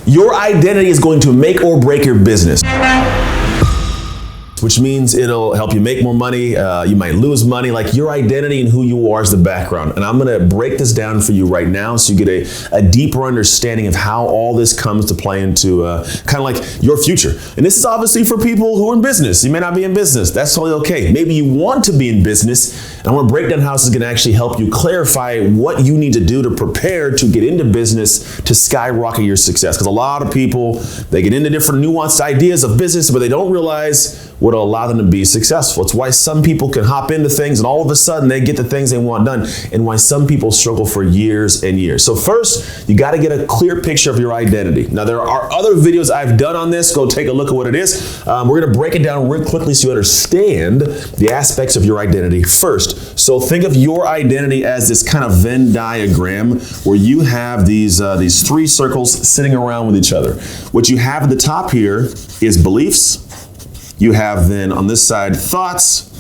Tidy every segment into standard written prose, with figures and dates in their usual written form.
Your identity is going to make or break your business, which means it'll help you make more money. You might lose money. Like, your identity and who you are is the background. And I'm gonna break this down for you right now so you get a deeper understanding of how all this comes to play into kind of like your future. And this is obviously for people who are in business. You may not be in business. That's totally okay. Maybe you want to be in business. And I wanna break down how this is gonna actually help you clarify what you need to do to prepare to get into business to skyrocket your success. Because a lot of people, they get into different nuanced ideas of business, but they don't realize what will allow them to be successful. It's why some people can hop into things and all of a sudden they get the things they want done, and why some people struggle for years and years. So first, you got to get a clear picture of your identity. Now, there are other videos I've done on this. Go take a look at what it is. We're going to break it down real quickly so you understand the aspects of your identity first. So think of your identity as this kind of Venn diagram where you have these three circles sitting around with each other. What you have at the top here is beliefs. You have then on this side thoughts,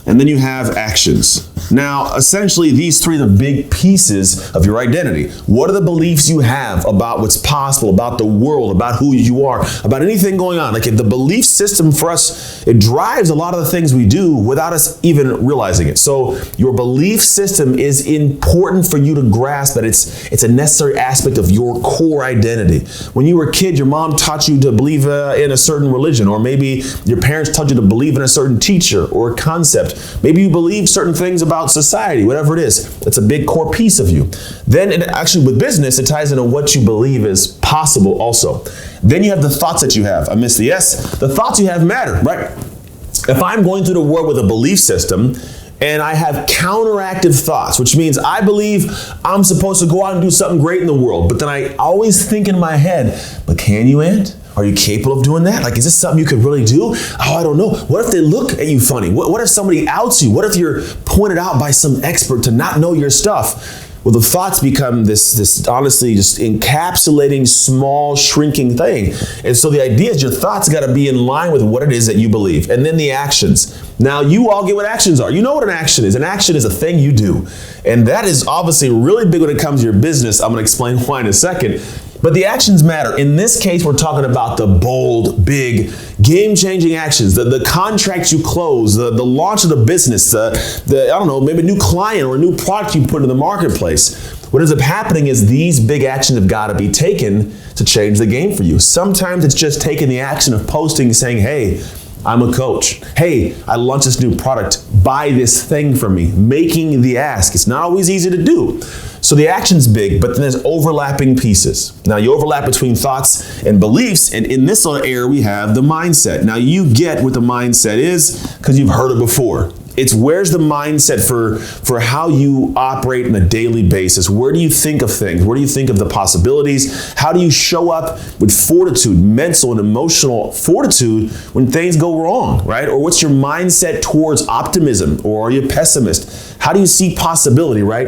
and then you have actions. Now, essentially, these three are the big pieces of your identity. What are the beliefs you have about what's possible, about the world, about who you are, about anything going on? Like, the belief system for us, it drives a lot of the things we do without us even realizing it. So your belief system is important for you to grasp that it's a necessary aspect of your core identity. When you were a kid, your mom taught you to believe in a certain religion, or maybe your parents taught you to believe in a certain teacher or a concept. Maybe you believe certain things about society, whatever it is. It's a big core piece of you. Then actually with business, it ties into what you believe is possible also. Then you have the thoughts that you have. I missed the S. The thoughts you have matter, right? If I'm going through the world with a belief system and I have counteractive thoughts, which means I believe I'm supposed to go out and do something great in the world, but then I always think in my head, but can you, Ant? Are you capable of doing that? Like, is this something you could really do? Oh, I don't know. What if they look at you funny? What if somebody outs you? What if you're pointed out by some expert to not know your stuff? Well, the thoughts become this honestly just encapsulating small shrinking thing. And so the idea is your thoughts got to be in line with what it is that you believe. And then the actions. Now, you all get what actions are. You know what an action is. An action is a thing you do. And that is obviously really big when it comes to your business. I'm going to explain why in a second. But the actions matter. In this case, we're talking about the bold, big, game-changing actions, the contracts you close, the launch of the business, I don't know, maybe a new client or a new product you put in the marketplace. What ends up happening is these big actions have got to be taken to change the game for you. Sometimes it's just taking the action of posting and saying, hey, I'm a coach. Hey, I launched this new product. Buy this thing from me. Making the ask. It's not always easy to do. So the action's big, but then there's overlapping pieces. Now, you overlap between thoughts and beliefs, and in this little area we have the mindset. Now, you get what the mindset is because you've heard it before. It's where's the mindset for how you operate on a daily basis. Where do you think of things? Where do you think of the possibilities? How do you show up with fortitude, mental and emotional fortitude when things go wrong, right? Or what's your mindset towards optimism, or are you a pessimist? How do you see possibility, right?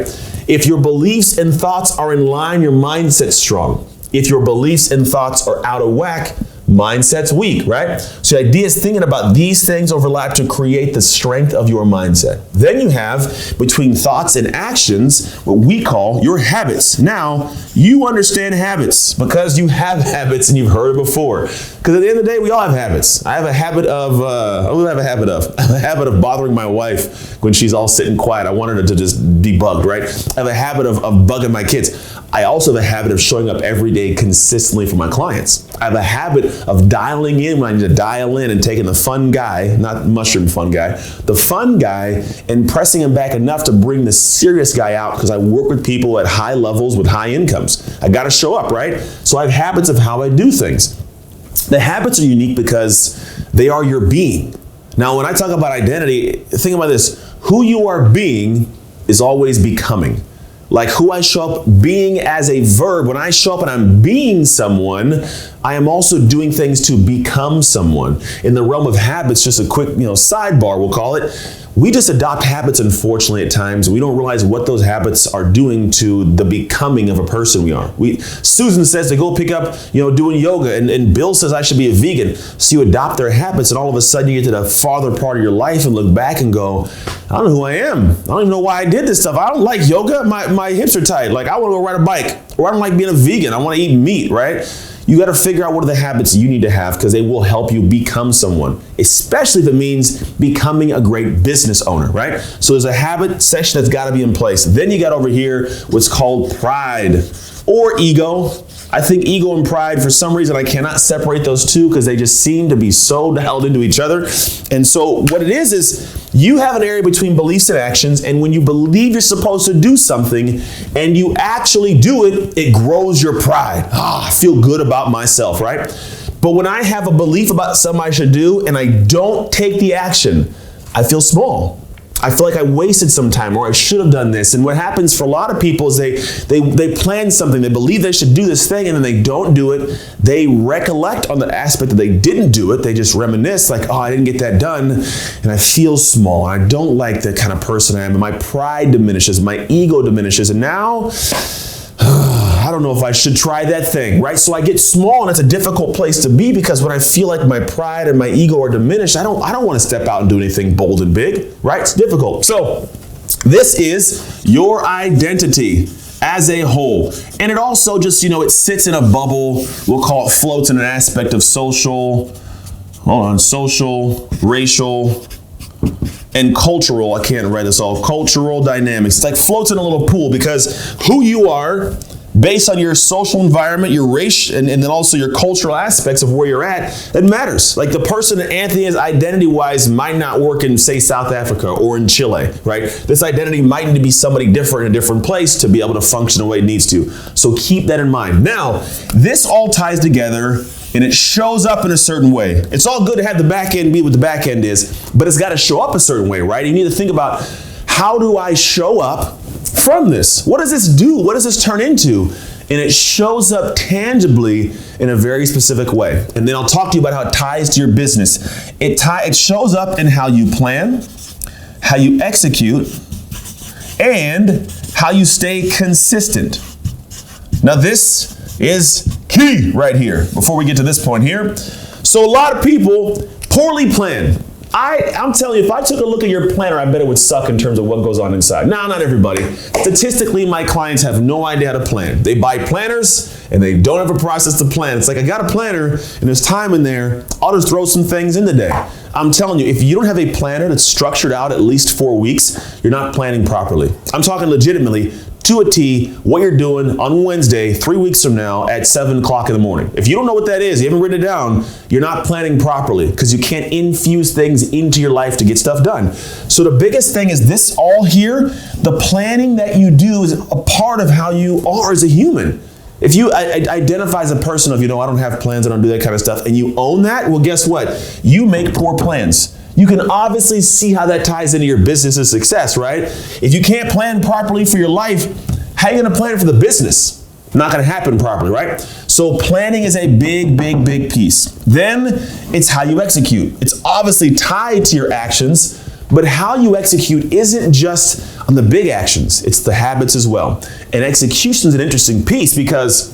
If your beliefs and thoughts are in line, your mindset's strong. If your beliefs and thoughts are out of whack, mindset's weak, right? So the idea is thinking about these things overlap to create the strength of your mindset. Then you have between thoughts and actions what we call your habits. Now, you understand habits because you have habits and you've heard it before. Because at the end of the day, we all have habits. I have a habit of, I have a habit of bothering my wife when she's all sitting quiet. I want her to just be bugged, right? I have a habit of bugging my kids. I also have a habit of showing up every day consistently for my clients. I have a habit of dialing in when I need to dial in and taking the fun guy, not mushroom fun guy, the fun guy, and pressing him back enough to bring the serious guy out because I work with people at high levels with high incomes. I got to show up, right? So I have habits of how I do things. The habits are unique because they are your being. Now, when I talk about identity, think about this. Who you are being is always becoming. Like who I show up being as a verb. When I show up and I'm being someone, I am also doing things to become someone. In the realm of habits, just a quick, sidebar, we'll call it. we just adopt habits, unfortunately, at times. We don't realize what those habits are doing to the becoming of a person we are. Susan says to go pick up, doing yoga, and Bill says I should be a vegan. So you adopt their habits, and all of a sudden you get to the farther part of your life and look back and go, I don't know who I am. I don't even know why I did this stuff. I don't like yoga. My hips are tight. Like, I want to go ride a bike, or I don't like being a vegan. I want to eat meat, right? You got to figure out what are the habits you need to have, because they will help you become someone, especially if it means becoming a great business owner, right? So there's a habit section that's got to be in place. Then you got over here what's called pride or ego. I think ego and pride, for some reason, I cannot separate those two because they just seem to be so held into each other. And so what it is you have an area between beliefs and actions, and when you believe you're supposed to do something and you actually do it, it grows your pride. I feel good about myself, right? But when I have a belief about something I should do and I don't take the action, I feel small. I feel like I wasted some time, or I should have done this. And what happens for a lot of people is they plan something, they believe they should do this thing, and then they don't do it. They recollect on the aspect that they didn't do it. They just reminisce like, I didn't get that done, and I feel small. I don't like the kind of person I am, and my pride diminishes, my ego diminishes, and now I don't know if I should try that thing, right? So I get small, and it's a difficult place to be, because when I feel like my pride and my ego are diminished, I don't want to step out and do anything bold and big, right? It's difficult. So this is your identity as a whole. And it also just, it sits in a bubble. We'll call it floats in an aspect of social, racial, and cultural. I can't write this all. Cultural dynamics. It's like floats in a little pool, because who you are based on your social environment, your race, and then also your cultural aspects of where you're at, it matters. Like the person that Anthony is identity-wise might not work in, say, South Africa or in Chile, right? This identity might need to be somebody different in a different place to be able to function the way it needs to. So keep that in mind. Now, this all ties together, and it shows up in a certain way. It's all good to have the back end be what the back end is, but it's got to show up a certain way, right? You need to think about, how do I show up from this? What does this do? What does this turn into? And it shows up tangibly in a very specific way. And then I'll talk to you about how it ties to your business. It shows up in how you plan, how you execute, and how you stay consistent. Now this is key right here before we get to this point here. So a lot of people poorly plan. I'm telling you, if I took a look at your planner, I bet it would suck in terms of what goes on inside. Now, not everybody. Statistically, my clients have no idea how to plan. They buy planners and they don't have a process to plan. It's like, I got a planner and there's time in there. I'll just throw some things in the day. I'm telling you, if you don't have a planner that's structured out at least 4 weeks, you're not planning properly. I'm talking legitimately, to a T, what you're doing on Wednesday, 3 weeks from now at 7 o'clock in the morning. If you don't know what that is, you haven't written it down, you're not planning properly, because you can't infuse things into your life to get stuff done. So the biggest thing is this all here, the planning that you do is a part of how you are as a human. If you identify as a person of, I don't have plans, I don't do that kind of stuff, and you own that, well, guess what? You make poor plans. You can obviously see how that ties into your business's success, right? If you can't plan properly for your life, how are you going to plan for the business? Not going to happen properly, right? So planning is a big, big, big piece. Then it's how you execute. It's obviously tied to your actions, but how you execute isn't just on the big actions. It's the habits as well. And execution is an interesting piece, because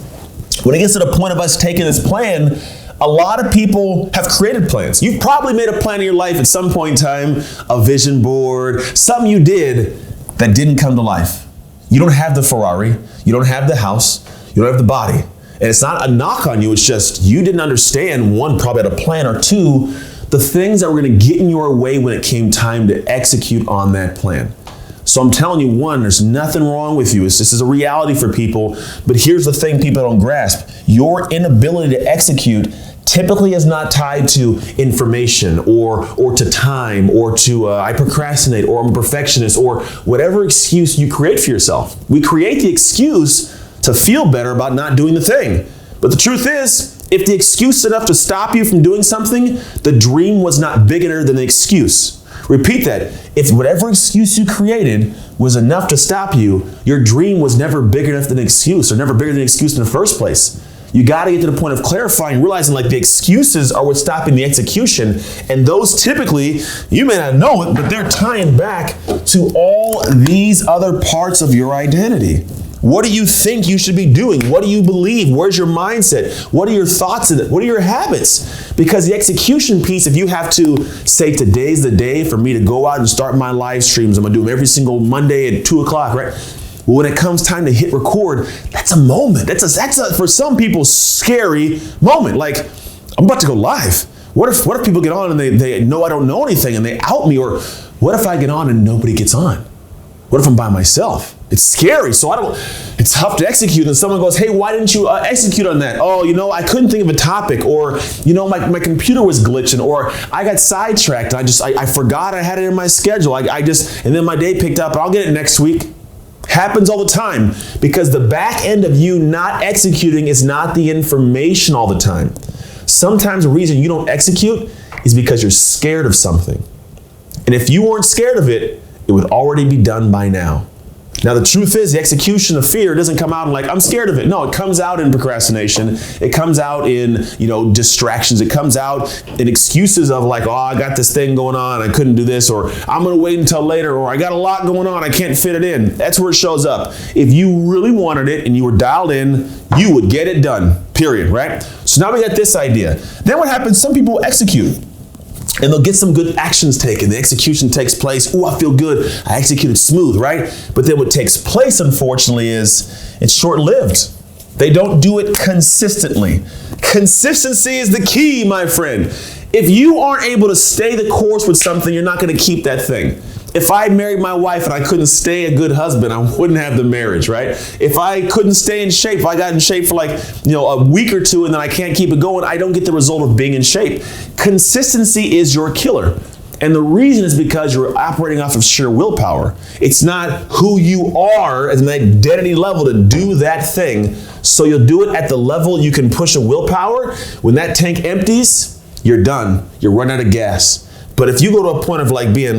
when it gets to the point of us taking this plan, a lot of people have created plans. You've probably made a plan in your life at some point in time, a vision board, something you did that didn't come to life. You don't have the Ferrari, you don't have the house, you don't have the body. And it's not a knock on you, it's just you didn't understand, one, probably had a plan, or two, the things that were going to get in your way when it came time to execute on that plan. So I'm telling you, one, there's nothing wrong with you. This is a reality for people. But here's the thing people don't grasp. Your inability to execute typically is not tied to information or to time or to I procrastinate or I'm a perfectionist or whatever excuse you create for yourself. We create the excuse to feel better about not doing the thing. But the truth is, if the excuse is enough to stop you from doing something, the dream was not bigger than the excuse. Repeat that. If whatever excuse you created was enough to stop you, your dream was never big enough than an excuse, or never bigger than an excuse in the first place. You got to get to the point of clarifying, realizing like the excuses are what's stopping the execution. And those typically, you may not know it, but they're tying back to all these other parts of your identity. What do you think you should be doing? What do you believe? Where's your mindset? What are your thoughts in it? What are your habits? Because the execution piece, if you have to say today's the day for me to go out and start my live streams, I'm gonna do them every single Monday at 2 o'clock, right? Well, when it comes time to hit record, that's a moment. That's a for some people, scary moment. Like, I'm about to go live. What if people get on and they know I don't know anything and they out me? Or what if I get on and nobody gets on? What if I'm by myself? It's scary, so it's tough to execute. And someone goes, hey, why didn't you execute on that? Oh, I couldn't think of a topic, or, my computer was glitching, or I got sidetracked. I forgot I had it in my schedule. And then my day picked up, I'll get it next week. Happens all the time, because the back end of you not executing is not the information all the time. Sometimes the reason you don't execute is because you're scared of something. And if you weren't scared of it, it would already be done by now. Now, the truth is, the execution of fear doesn't come out in like, I'm scared of it. No, it comes out in procrastination. It comes out in, distractions. It comes out in excuses of like, oh, I got this thing going on. I couldn't do this, or I'm going to wait until later, or I got a lot going on. I can't fit it in. That's where it shows up. If you really wanted it and you were dialed in, you would get it done, period, right? So now we got this idea. Then what happens? Some people execute. And they'll get some good actions taken. The execution takes place. Oh, I feel good. I executed smooth, right? But then what takes place, unfortunately, is it's short-lived. They don't do it consistently. Consistency is the key, my friend. If you aren't able to stay the course with something, you're not going to keep that thing. If I married my wife and I couldn't stay a good husband, I wouldn't have the marriage, right? If I couldn't stay in shape, if I got in shape for a week or two and then I can't keep it going, I don't get the result of being in shape. Consistency is your killer. And the reason is because you're operating off of sheer willpower. It's not who you are as an identity level to do that thing. So you'll do it at the level you can push a willpower. When that tank empties, you're done. You're running out of gas. But if you go to a point of being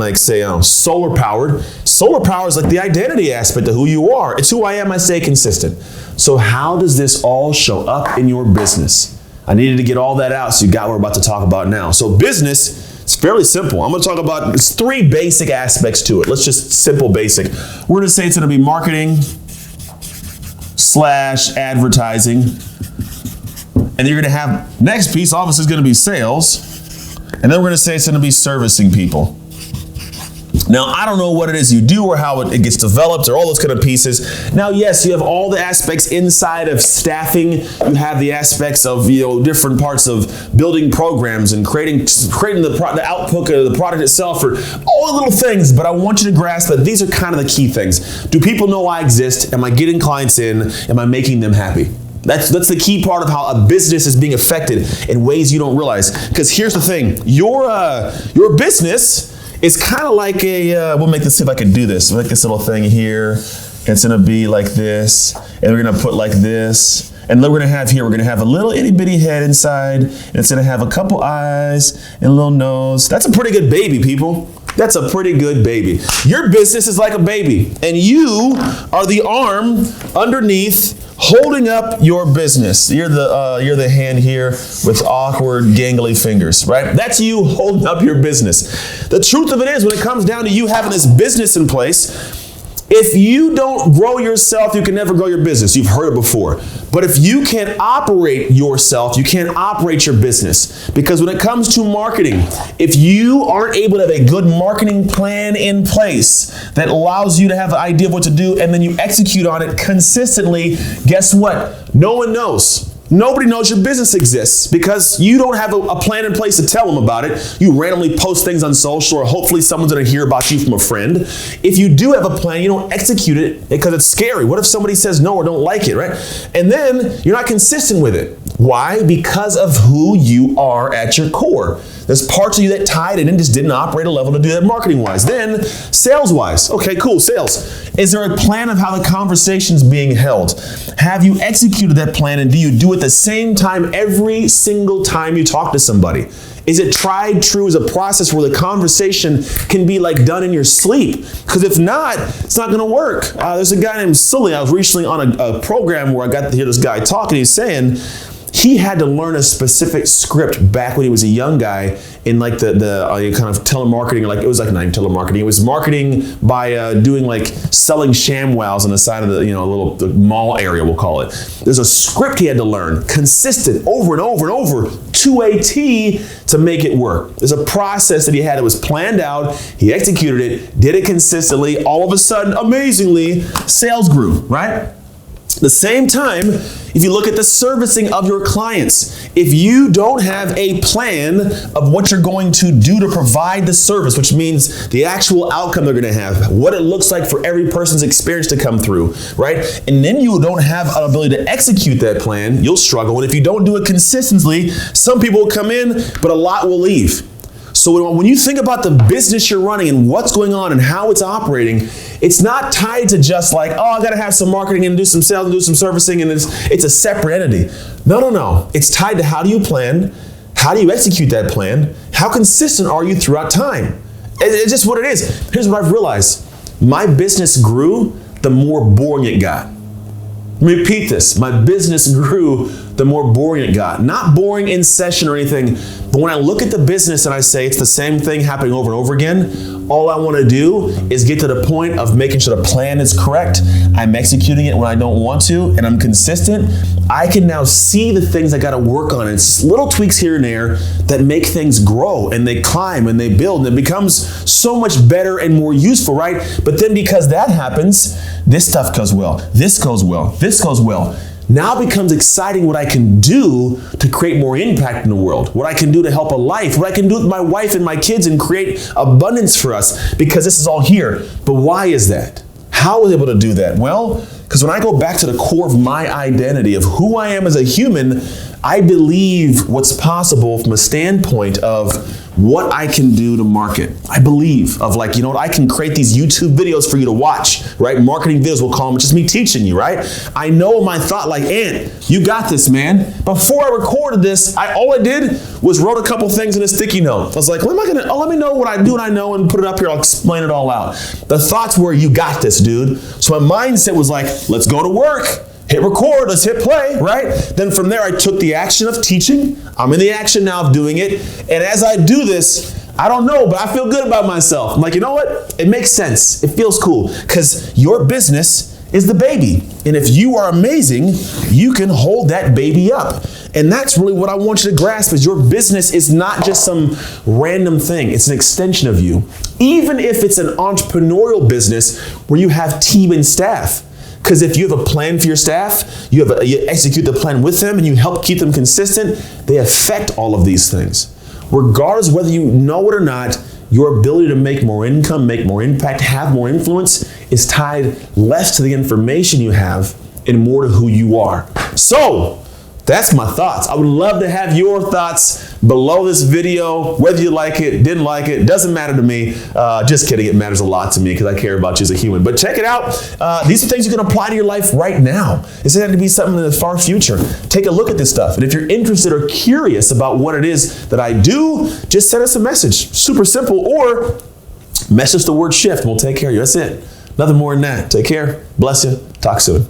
solar powered is like the identity aspect of who you are. It's who I am. I stay consistent. So how does this all show up in your business? I needed to get all that out so you got what we're about to talk about now. So business, it's fairly simple. I'm going to talk about 3 basic aspects to it. Let's just simple basic. We're going to say it's going to be marketing / advertising. And you're going to have next piece obviously is going to be sales. And then we're going to say it's going to be servicing people. Now, I don't know what it is you do or how it gets developed or all those kind of pieces. Now, yes, you have all the aspects inside of staffing. You have the aspects of different parts of building programs and creating the output of the product itself, or all the little things. But I want you to grasp that these are kind of the key things. Do people know I exist? Am I getting clients in? Am I making them happy? That's the key part of how a business is being affected in ways you don't realize. Because here's the thing, your business is kind of like we'll make this, see if I can do this. We'll make this little thing here. It's gonna be like this, and we're gonna put like this. And then we're gonna have a little itty bitty head inside, and it's gonna have a couple eyes and a little nose. That's a pretty good baby, people. That's a pretty good baby. Your business is like a baby, and you are the arm underneath holding up your business. You're the hand here with awkward, gangly fingers, right? That's you holding up your business. The truth of it is, when it comes down to you having this business in place, if you don't grow yourself, you can never grow your business. You've heard it before. But if you can't operate yourself, you can't operate your business. Because when it comes to marketing, if you aren't able to have a good marketing plan in place that allows you to have an idea of what to do and then you execute on it consistently, guess what? No one knows. Nobody knows your business exists because you don't have a plan in place to tell them about it. You randomly post things on social, or hopefully someone's going to hear about you from a friend. If you do have a plan, you don't execute it because it's scary. What if somebody says no or don't like it, right? And then you're not consistent with it. Why? Because of who you are at your core. There's parts of you that tied in and just didn't operate a level to do that marketing-wise. Then sales-wise. Okay, cool, sales. Is there a plan of how the conversation's being held? Have you executed that plan, and do you do at the same time every single time you talk to somebody? Is it tried true as a process where the conversation can be like done in your sleep? Because if not, it's not gonna work. There's a guy named Sully. I was recently on a program where I got to hear this guy talk, and he's saying he had to learn a specific script back when he was a young guy in like the kind of telemarketing, like it was like not even telemarketing. It was marketing by doing like selling ShamWows on the side of the little mall area, we'll call it. There's a script he had to learn, consistent, over and over and over, to a T, to make it work. There's a process that he had. It was planned out. He executed it, did it consistently. All of a sudden, amazingly, sales grew, right? The same time, if you look at the servicing of your clients, if you don't have a plan of what you're going to do to provide the service, which means the actual outcome they're going to have, what it looks like for every person's experience to come through, right? And then you don't have an ability to execute that plan, you'll struggle. And if you don't do it consistently, some people will come in, but a lot will leave. So when you think about the business you're running and what's going on and how it's operating, it's not tied to just like, oh, I got to have some marketing and do some sales and do some servicing, and it's a separate entity. No. It's tied to how do you plan? How do you execute that plan? How consistent are you throughout time? It's just what it is. Here's what I've realized. My business grew the more boring it got. Let me repeat this. My business grew the more boring it got. Not boring in session or anything, but when I look at the business and I say it's the same thing happening over and over again, all I want to do is get to the point of making sure the plan is correct. I'm executing it when I don't want to, and I'm consistent. I can now see the things I got to work on. It's just little tweaks here and there that make things grow, and they climb and they build, and it becomes so much better and more useful, right? But then because that happens, this stuff goes well, this goes well, this goes well. Now it becomes exciting what I can do to create more impact in the world, what I can do to help a life, what I can do with my wife and my kids and create abundance for us, because this is all here. But why is that? How was I able to do that? Well, because when I go back to the core of my identity, of who I am as a human, I believe what's possible from a standpoint of what I can do to market. I believe of like, I can create these YouTube videos for you to watch, right? Marketing videos, we'll call them, it's just me teaching you, right? I know my thought like, Ant, you got this, man. Before I recorded this, all I did was wrote a couple things in a sticky note. I was like, let me know what I do and I know and put it up here, I'll explain it all out. The thoughts were, you got this, dude. So my mindset was like, let's go to work. Hit record, let's hit play, right? Then from there, I took the action of teaching. I'm in the action now of doing it. And as I do this, I don't know, but I feel good about myself. I'm like, you know what? It makes sense. It feels cool because your business is the baby. And if you are amazing, you can hold that baby up. And that's really what I want you to grasp is your business is not just some random thing. It's an extension of you. Even if it's an entrepreneurial business where you have team and staff. Because if you have a plan for your staff, you execute the plan with them and you help keep them consistent, they affect all of these things. Regardless of whether you know it or not, your ability to make more income, make more impact, have more influence is tied less to the information you have and more to who you are. So, that's my thoughts. I would love to have your thoughts below this video, whether you like it, didn't like it, doesn't matter to me. Just kidding, it matters a lot to me because I care about you as a human. But check it out. These are things you can apply to your life right now. This doesn't have to be something in the far future. Take a look at this stuff. And if you're interested or curious about what it is that I do, just send us a message. Super simple. Or message the word shift and we'll take care of you. That's it. Nothing more than that. Take care. Bless you. Talk soon.